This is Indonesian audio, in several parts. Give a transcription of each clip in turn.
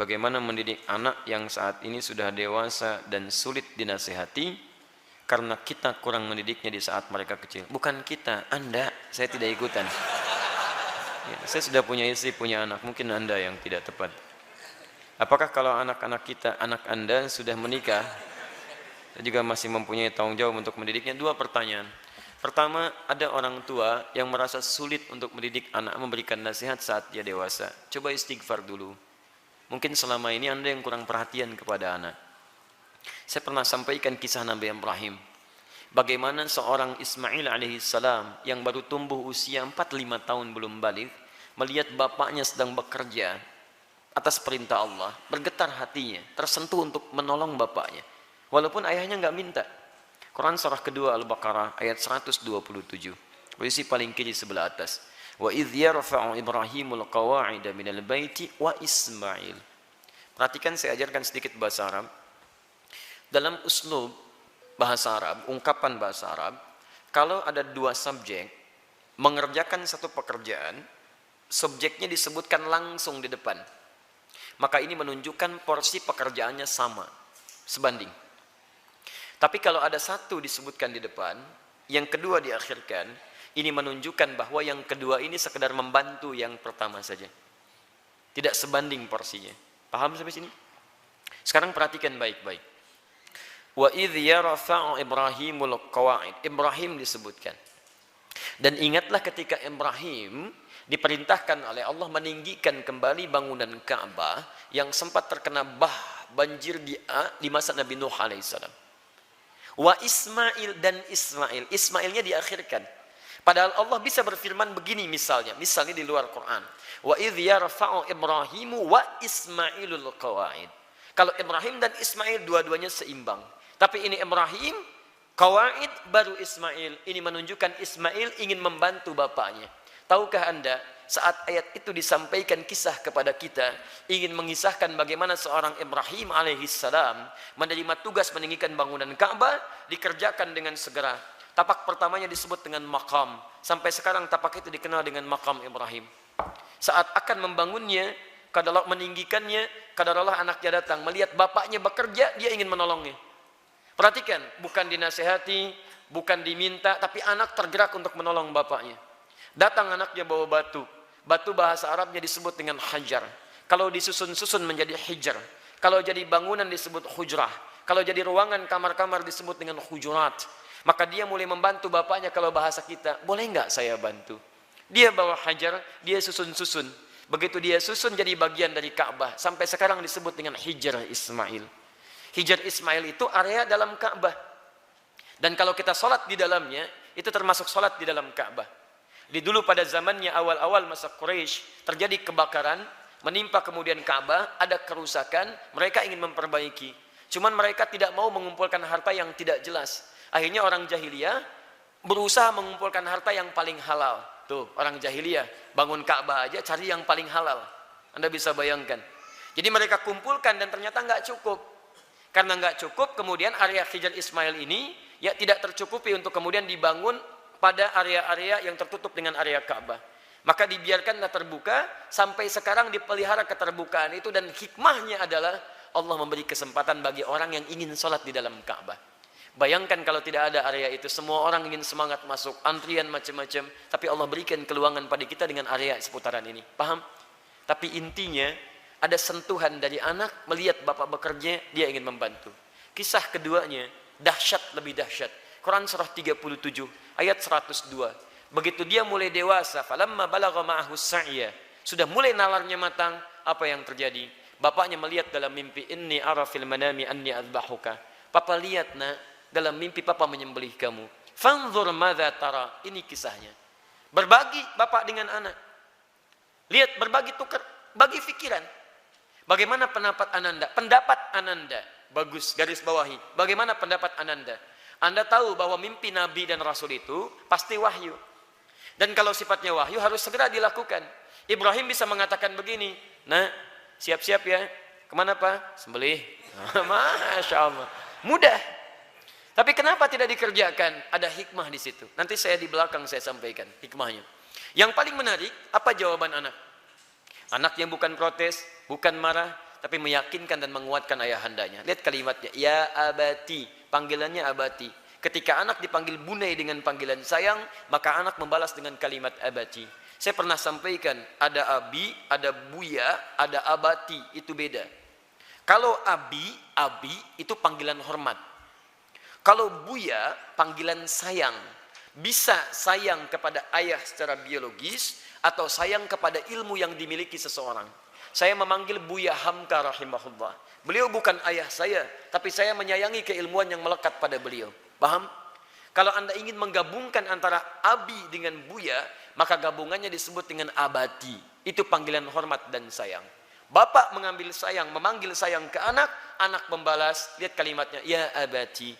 bagaimana mendidik anak yang saat ini sudah dewasa dan sulit dinasihati karena kita kurang mendidiknya di saat mereka kecil. Bukan kita, Anda, saya tidak ikutan. Ya, saya sudah punya istri, punya anak, mungkin Anda yang tidak tepat. Apakah kalau anak-anak kita, anak Anda sudah menikah, saya juga masih mempunyai tanggung jawab untuk mendidiknya? Dua pertanyaan. Pertama, ada orang tua yang merasa sulit untuk mendidik anak, memberikan nasihat saat dia dewasa. Coba istighfar dulu. Mungkin selama ini Anda yang kurang perhatian kepada anak. Saya pernah sampaikan kisah Nabi Ibrahim. Bagaimana seorang Ismail alaihissalam yang baru tumbuh usia 4-5 tahun belum balik, melihat bapaknya sedang bekerja atas perintah Allah, bergetar hatinya, tersentuh untuk menolong bapaknya. Walaupun ayahnya nggak minta. Quran surah kedua Al-Baqarah ayat 127. Posisi paling kiri sebelah atas. Wa idh yarfa'u Ibrahimul qawa'ida minal baiti wa Ismail. Perhatikan, saya ajarkan sedikit bahasa Arab. Dalam uslub bahasa Arab, ungkapan bahasa Arab, kalau ada dua subjek mengerjakan satu pekerjaan, subjeknya disebutkan langsung di depan. Maka ini menunjukkan porsi pekerjaannya sama, sebanding. Tapi kalau ada satu disebutkan di depan, yang kedua diakhirkan, ini menunjukkan bahwa yang kedua ini sekedar membantu yang pertama saja. Tidak sebanding porsinya. Paham sampai sini? Sekarang perhatikan baik-baik. Wa idh yarfa'u Ibrahimul qawa'id. Ibrahim disebutkan. Dan ingatlah ketika Ibrahim diperintahkan oleh Allah meninggikan kembali bangunan Ka'bah yang sempat terkena banjir di masa Nabi Nuh alaihissalam. Wa Ismail dan Ismail. Ismailnya diakhirkan. Padahal Allah bisa berfirman begini misalnya di luar Quran. Wa idh yarfa'u Ibrahimu wa Ismailul qawa'id. Kalau Ibrahim dan Ismail dua-duanya seimbang. Tapi ini Ibrahim, qawa'id baru Ismail. Ini menunjukkan Ismail ingin membantu bapaknya. Tahukah Anda, saat ayat itu disampaikan kisah kepada kita, ingin mengisahkan bagaimana seorang Ibrahim alaihissalam menerima tugas meninggikan bangunan Ka'bah, dikerjakan dengan segera. Tapak pertamanya disebut dengan maqam. Sampai sekarang tapak itu dikenal dengan maqam Ibrahim. Saat akan membangunnya, kadarullah meninggikannya, kadarullah anaknya datang. Melihat bapaknya bekerja, dia ingin menolongnya. Perhatikan, bukan dinasehati, bukan diminta, tapi anak tergerak untuk menolong bapaknya. Datang anaknya bawa batu. Batu bahasa Arabnya disebut dengan hajar. Kalau disusun-susun menjadi hijar. Kalau jadi bangunan disebut hujrah. Kalau jadi ruangan kamar-kamar disebut dengan hujurat. Maka dia mulai membantu bapaknya. Kalau bahasa kita, boleh nggak saya bantu? Dia bawa hajar, dia susun-susun. Begitu dia susun jadi bagian dari Ka'bah. Sampai sekarang disebut dengan Hijar Ismail. Hijar Ismail itu area dalam Ka'bah. Dan kalau kita sholat di dalamnya, itu termasuk sholat di dalam Ka'bah. Di dulu pada zamannya awal-awal masa Quraisy terjadi kebakaran, menimpa kemudian Ka'bah, ada kerusakan, mereka ingin memperbaiki. Cuman mereka tidak mau mengumpulkan harta yang tidak jelas. Akhirnya orang jahiliyah berusaha mengumpulkan harta yang paling halal. Tuh, orang jahiliyah bangun Ka'bah aja cari yang paling halal. Anda bisa bayangkan. Jadi mereka kumpulkan dan ternyata nggak cukup. Karena nggak cukup, kemudian area Hijar Ismail ini ya tidak tercukupi untuk kemudian dibangun pada area-area yang tertutup dengan area Ka'bah. Maka dibiarkanlah terbuka, sampai sekarang dipelihara keterbukaan itu, dan hikmahnya adalah Allah memberi kesempatan bagi orang yang ingin sholat di dalam Ka'bah. Bayangkan kalau tidak ada area itu, semua orang ingin semangat masuk, antrian macam-macam, tapi Allah berikan keluangan pada kita dengan area seputaran ini. Paham? Tapi intinya, ada sentuhan dari anak, melihat bapak bekerja, dia ingin membantu. Kisah keduanya, dahsyat lebih dahsyat. Quran surah 37 ayat 102. Begitu dia mulai dewasa, falamma balagha ma'ahu sa'ya, sudah mulai nalarnya matang, apa yang terjadi? Bapaknya melihat dalam mimpi, inni ara fil manami anni adbahuka. Papa lihat nak, dalam mimpi papa menyembelih kamu. Fanzur madza tara. Ini kisahnya. Berbagi bapak dengan anak. Lihat, berbagi tukar, bagi pikiran. Bagaimana pendapat Ananda? Pendapat Ananda bagus, garis bawahi. Bagaimana pendapat Ananda? Anda tahu bahwa mimpi Nabi dan Rasul itu pasti wahyu. Dan kalau sifatnya wahyu harus segera dilakukan. Ibrahim bisa mengatakan begini, nah siap-siap ya, kemana Pak? Sembelih. Masya Allah, mudah. Tapi kenapa tidak dikerjakan? Ada hikmah di situ. Nanti saya di belakang saya sampaikan hikmahnya. Yang paling menarik, apa jawaban anak? Anak yang bukan protes, bukan marah, tapi meyakinkan dan menguatkan ayahandanya. Lihat kalimatnya, ya abati, panggilannya abati. Ketika anak dipanggil bunai dengan panggilan sayang, maka anak membalas dengan kalimat abati. Saya pernah sampaikan, ada abi, ada buya, ada abati, itu beda. Kalau abi itu panggilan hormat. Kalau buya, panggilan sayang. Bisa sayang kepada ayah secara biologis, atau sayang kepada ilmu yang dimiliki seseorang. Saya memanggil Buya Hamka rahimahullah. Beliau bukan ayah saya, tapi saya menyayangi keilmuan yang melekat pada beliau. Paham? Kalau Anda ingin menggabungkan antara abi dengan Buya, maka gabungannya disebut dengan abati. Itu panggilan hormat dan sayang. Bapak memanggil sayang ke anak, anak membalas, lihat kalimatnya, ya abati,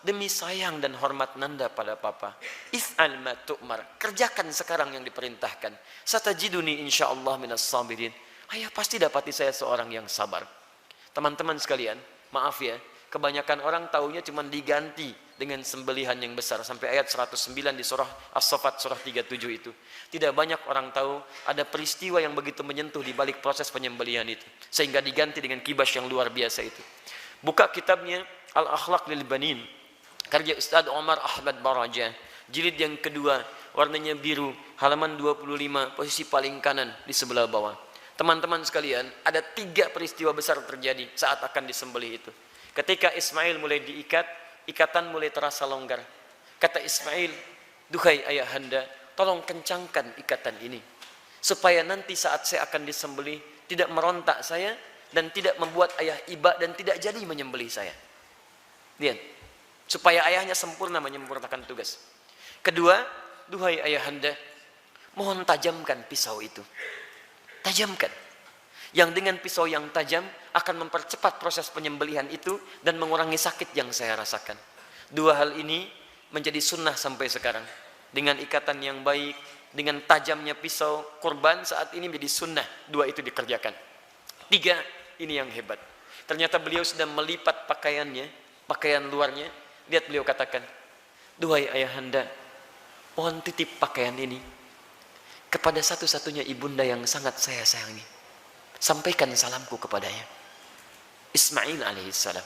demi sayang dan hormat nanda pada papa, if'al ma tu'mar, kerjakan sekarang yang diperintahkan. Satajiduni insyaallah minas sabirin. Ayah pasti dapati saya seorang yang sabar. Teman-teman sekalian, maaf ya, kebanyakan orang taunya cuma diganti dengan sembelihan yang besar sampai ayat 109 di surah As-Saffat surah 37 itu. Tidak banyak orang tahu ada peristiwa yang begitu menyentuh di balik proses penyembelihan itu sehingga diganti dengan kibas yang luar biasa itu. Buka kitabnya Al-Akhlaq lil Banin, karya Ustaz Omar Ahmad Baraja, jilid yang kedua, warnanya biru, halaman 25, posisi paling kanan di sebelah bawah. Teman-teman sekalian, ada 3 peristiwa besar terjadi saat akan disembelih itu. Ketika Ismail mulai diikat, ikatan mulai terasa longgar. Kata Ismail, duhai ayahanda, tolong kencangkan ikatan ini, supaya nanti saat saya akan disembelih, tidak merontak saya, dan tidak membuat ayah iba dan tidak jadi menyembelih saya. Lihat, supaya ayahnya sempurna menyempurnakan tugas. Kedua, duhai ayahanda, mohon tajamkan pisau itu. Tajamkan. Yang dengan pisau yang tajam akan mempercepat proses penyembelihan itu dan mengurangi sakit yang saya rasakan. 2 hal ini menjadi sunnah sampai sekarang. Dengan ikatan yang baik, dengan tajamnya pisau kurban saat ini menjadi sunnah. 2 itu dikerjakan. 3, ini yang hebat. Ternyata beliau sudah melipat pakaiannya, pakaian luarnya. Lihat beliau katakan, duhai ayahanda, mohon titip pakaian ini kepada satu-satunya ibunda yang sangat saya sayangi. Sampaikan salamku kepadanya. Ismail alaihissalam.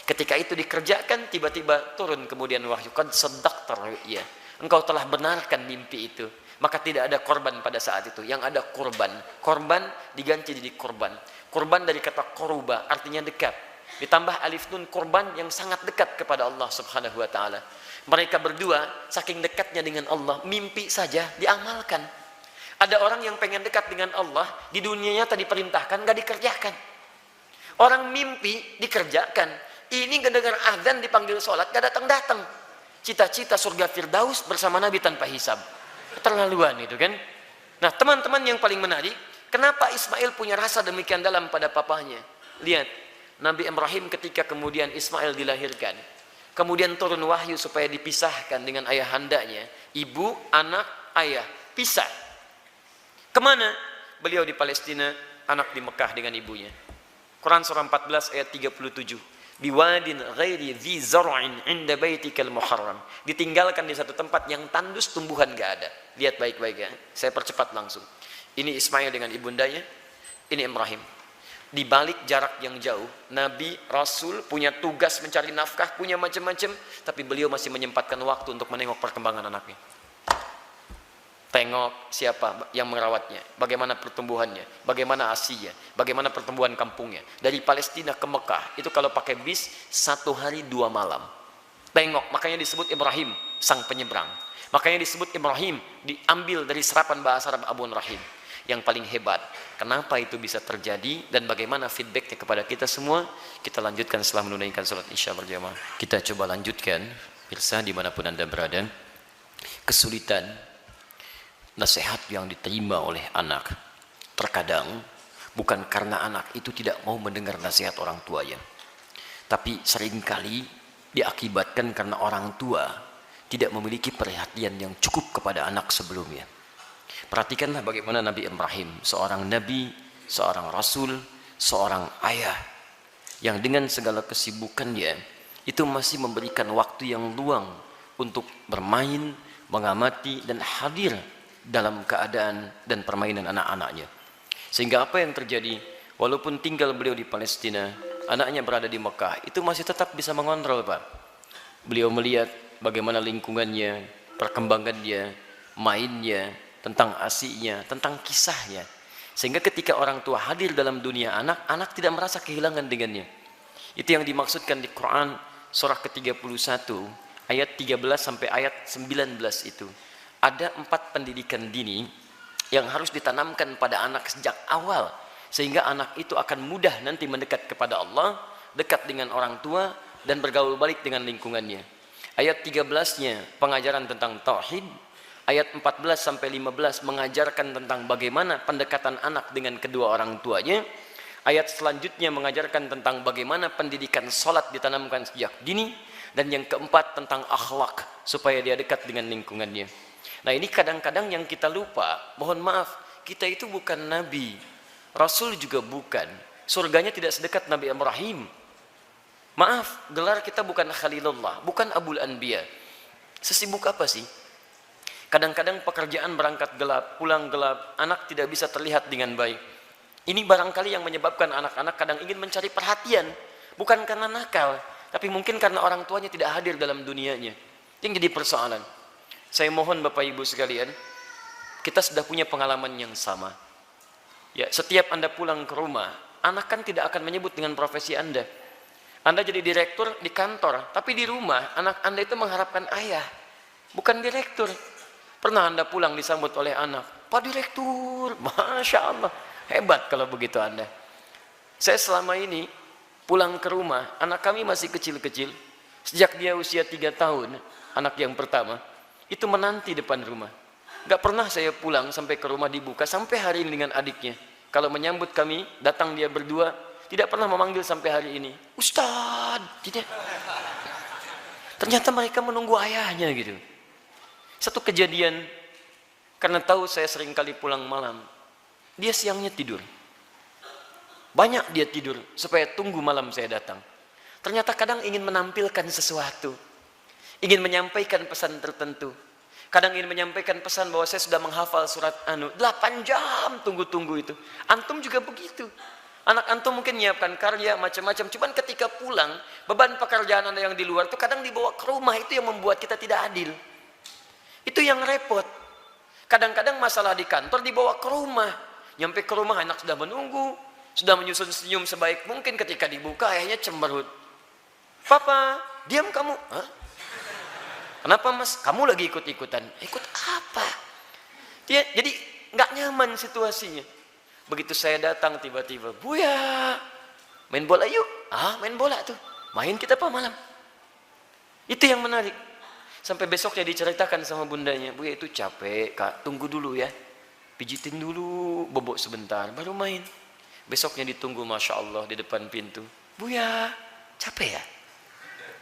Ketika itu dikerjakan, tiba-tiba turun kemudian wahyu. Qad saddaqta ru'ya. Engkau telah benarkan mimpi itu. Maka tidak ada korban pada saat itu. Yang ada korban. Korban diganti jadi korban. Korban dari kata koruba, artinya dekat. Ditambah alif nun, korban yang sangat dekat kepada Allah subhanahu wa ta'ala. Mereka berdua saking dekatnya dengan Allah, mimpi saja diamalkan. Ada orang yang pengen dekat dengan Allah, di dunianya tadi perintahkan, gak dikerjakan. Orang mimpi dikerjakan. Ini gak dengar azan dipanggil sholat, gak datang-datang. Cita-cita surga Firdaus bersama Nabi tanpa hisab. Keterlaluan itu kan. Nah teman-teman yang paling menarik, kenapa Ismail punya rasa demikian dalam pada papanya? Lihat, Nabi Ibrahim ketika kemudian Ismail dilahirkan, kemudian turun wahyu supaya dipisahkan dengan ayahandanya, ibu, anak, ayah, pisah. Kemana? Beliau di Palestina, anak di Mekah dengan ibunya. Quran surah 14 ayat 37. Biwadin ghairi dhi zar'in 'inda baitikal muharram. Ditinggalkan di satu tempat yang tandus tumbuhan gak ada. Lihat baik-baik ya. Saya percepat langsung. Ini Ismail dengan ibundanya, ini Ibrahim. Di balik jarak yang jauh, Nabi, Rasul punya tugas mencari nafkah, punya macam-macam, tapi beliau masih menyempatkan waktu untuk menengok perkembangan anaknya. Tengok siapa yang merawatnya, bagaimana pertumbuhannya, bagaimana asinya, bagaimana pertumbuhan kampungnya. Dari Palestina ke Mekah, itu kalau pakai bis 1 hari 2 malam. Tengok, makanya disebut Ibrahim, sang penyeberang. Makanya disebut Ibrahim, diambil dari serapan bahasa Arab Abun Rahim. Yang paling hebat, kenapa itu bisa terjadi dan bagaimana feedbacknya kepada kita semua, kita lanjutkan setelah menunaikan salat Isya berjamaah. Kita coba lanjutkan, pemirsa dimanapun Anda berada. Kesulitan nasihat yang diterima oleh anak terkadang bukan karena anak itu tidak mau mendengar nasihat orang tuanya, tapi seringkali diakibatkan karena orang tua tidak memiliki perhatian yang cukup kepada anak sebelumnya. Perhatikanlah bagaimana Nabi Ibrahim, seorang nabi, seorang rasul, seorang ayah yang dengan segala kesibukannya itu masih memberikan waktu yang luang untuk bermain, mengamati dan hadir dalam keadaan dan permainan anak-anaknya. Sehingga apa yang terjadi? Walaupun tinggal beliau di Palestina, anaknya berada di Mekah, itu masih tetap bisa mengontrol, Pak. Beliau melihat bagaimana lingkungannya, perkembangannya, mainnya, tentang asiknya, tentang kisahnya. Sehingga ketika orang tua hadir dalam dunia anak, anak tidak merasa kehilangan dengannya. Itu yang dimaksudkan di Quran surah ke-31 ayat 13 sampai ayat 19 itu. Ada 4 pendidikan dini yang harus ditanamkan pada anak sejak awal, sehingga anak itu akan mudah nanti mendekat kepada Allah, dekat dengan orang tua, dan bergaul balik dengan lingkungannya. Ayat 13-nya pengajaran tentang tauhid, ayat 14 sampai 15 mengajarkan tentang bagaimana pendekatan anak dengan kedua orang tuanya. Ayat selanjutnya mengajarkan tentang bagaimana pendidikan salat ditanamkan sejak dini, dan yang keempat tentang akhlak supaya dia dekat dengan lingkungannya. Nah, ini kadang-kadang yang kita lupa. Mohon maaf, kita itu bukan nabi, rasul juga bukan. Surganya tidak sedekat Nabi Ibrahim. Maaf, gelar kita bukan Khalilullah, bukan Abul Anbiya. Sesibuk apa sih? Kadang-kadang pekerjaan berangkat gelap, pulang gelap, anak tidak bisa terlihat dengan baik. Ini barangkali yang menyebabkan anak-anak kadang ingin mencari perhatian, bukan karena nakal, tapi mungkin karena orang tuanya tidak hadir dalam dunianya. Yang jadi persoalan. Saya mohon Bapak Ibu sekalian, kita sudah punya pengalaman yang sama. Ya, setiap Anda pulang ke rumah, anak kan tidak akan menyebut dengan profesi Anda. Anda jadi direktur di kantor, tapi di rumah anak Anda itu mengharapkan ayah, bukan direktur. Pernah Anda pulang disambut oleh anak, Pak Direktur, Masya Allah, hebat kalau begitu Anda. Saya selama ini pulang ke rumah, anak kami masih kecil-kecil. Sejak dia usia 3 tahun, anak yang pertama, itu menanti depan rumah. Gak pernah saya pulang sampai ke rumah dibuka, sampai hari ini dengan adiknya. Kalau menyambut kami, datang dia berdua, tidak pernah memanggil sampai hari ini, Ustadz, tidak. Ternyata mereka menunggu ayahnya gitu. Satu kejadian, karena tahu saya sering kali pulang malam, dia siangnya tidur. Banyak dia tidur, supaya tunggu malam saya datang. Ternyata kadang ingin menampilkan sesuatu, ingin menyampaikan pesan tertentu. Kadang ingin menyampaikan pesan bahwa saya sudah menghafal surat 8 jam tunggu-tunggu itu. Antum juga begitu. Anak antum mungkin menyiapkan karya macam-macam. Cuman ketika pulang, beban pekerjaan Anda yang di luar itu kadang dibawa ke rumah, itu yang membuat kita tidak adil. Itu yang repot. Kadang-kadang masalah di kantor dibawa ke rumah. Nyampe ke rumah anak sudah menunggu, sudah menyusun senyum sebaik mungkin, ketika dibuka ayahnya cemberut. Papa, diam kamu. Hah? Kenapa mas? Kamu lagi ikut-ikutan. Ikut apa? Jadi nggak nyaman situasinya. Begitu saya datang tiba-tiba, Buya, main bola yuk. Main bola tuh. Main kita apa malam? Itu yang menarik. Sampai besoknya diceritakan sama bundanya, Buya itu capek kak, tunggu dulu ya. Pijitin dulu, bobok sebentar, baru main. Besoknya ditunggu, Masya Allah, di depan pintu. Buya, capek ya?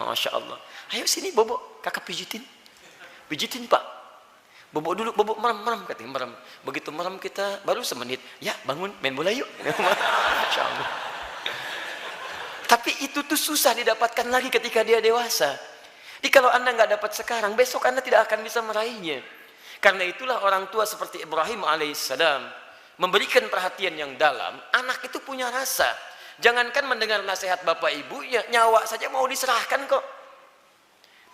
Masya Allah. Ayo sini bobok, kakak pijitin. Pijitin pak. Bobok dulu, bobok merem, katanya merem. Begitu merem kita, baru semenit. Ya bangun, main bola yuk. Masya Allah. Tapi itu tuh susah didapatkan lagi ketika dia dewasa. Jadi kalau Anda nggak dapat sekarang, besok Anda tidak akan bisa meraihnya. Karena itulah orang tua seperti Ibrahim alaihissalam memberikan perhatian yang dalam. Anak itu punya rasa. Jangankan mendengar nasihat bapak ibu, ya nyawa saja mau diserahkan kok.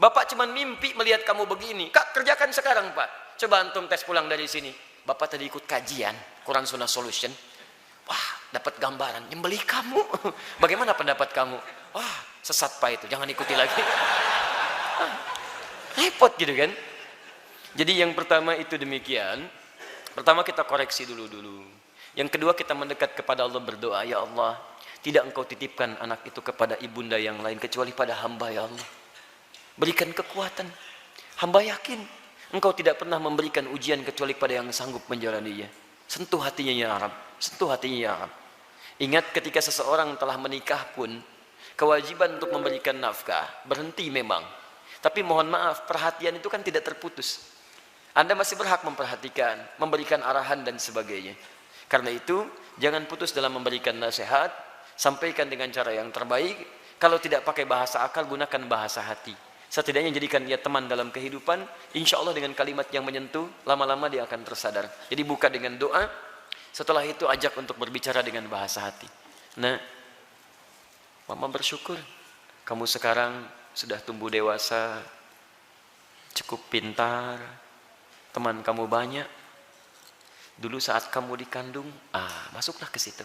Bapak cuma mimpi melihat kamu begini. Kak, kerjakan sekarang pak. Coba antum tes pulang dari sini. Bapak tadi ikut kajian Quran Sunnah Solution. Wah, dapat gambaran. Nyembelih kamu. Bagaimana pendapat kamu? Wah, sesat pak itu. Jangan ikuti lagi. Repot gitu kan. Jadi yang pertama itu demikian. Pertama kita koreksi dulu. Yang kedua kita mendekat kepada Allah, berdoa, ya Allah, tidak engkau titipkan anak itu kepada ibunda yang lain kecuali pada hamba, ya Allah. Berikan kekuatan. Hamba yakin engkau tidak pernah memberikan ujian kecuali pada yang sanggup menjalaninya. Sentuh hatinya ya Rabb. Sentuh hatinya ya Rabb. Ingat ketika seseorang telah menikah pun, kewajiban untuk memberikan nafkah berhenti memang. Tapi mohon maaf, perhatian itu kan tidak terputus. Anda masih berhak memperhatikan, memberikan arahan dan sebagainya. Karena itu, jangan putus dalam memberikan nasihat, sampaikan dengan cara yang terbaik. Kalau tidak pakai bahasa akal, gunakan bahasa hati. Setidaknya jadikan dia teman dalam kehidupan. Insya Allah dengan kalimat yang menyentuh, lama-lama dia akan tersadar. Jadi buka dengan doa. Setelah itu ajak untuk berbicara dengan bahasa hati. Nah, mama bersyukur kamu sekarang sudah tumbuh dewasa, cukup pintar, teman kamu banyak. Dulu saat kamu dikandung, masuklah ke situ.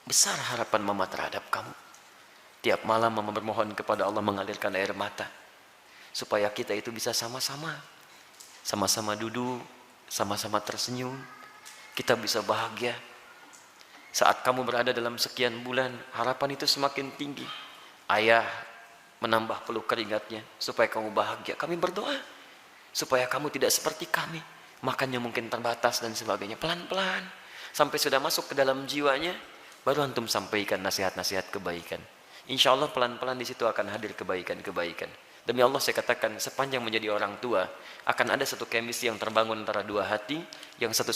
Besar harapan mama terhadap kamu. Tiap malam mama bermohon kepada Allah mengalirkan air mata. Supaya kita itu bisa sama-sama duduk, sama-sama tersenyum. Kita bisa bahagia. Saat kamu berada dalam sekian bulan, harapan itu semakin tinggi. Ayah menambah peluk keringatnya supaya kamu bahagia. Kami berdoa supaya kamu tidak seperti kami. Makannya mungkin terbatas dan sebagainya. Pelan-pelan sampai sudah masuk ke dalam jiwanya, baru antum sampaikan nasihat-nasihat kebaikan. Insya Allah pelan-pelan di situ akan hadir kebaikan-kebaikan. Demi Allah saya katakan, sepanjang menjadi orang tua akan ada satu chemistry yang terbangun antara dua hati, yang satu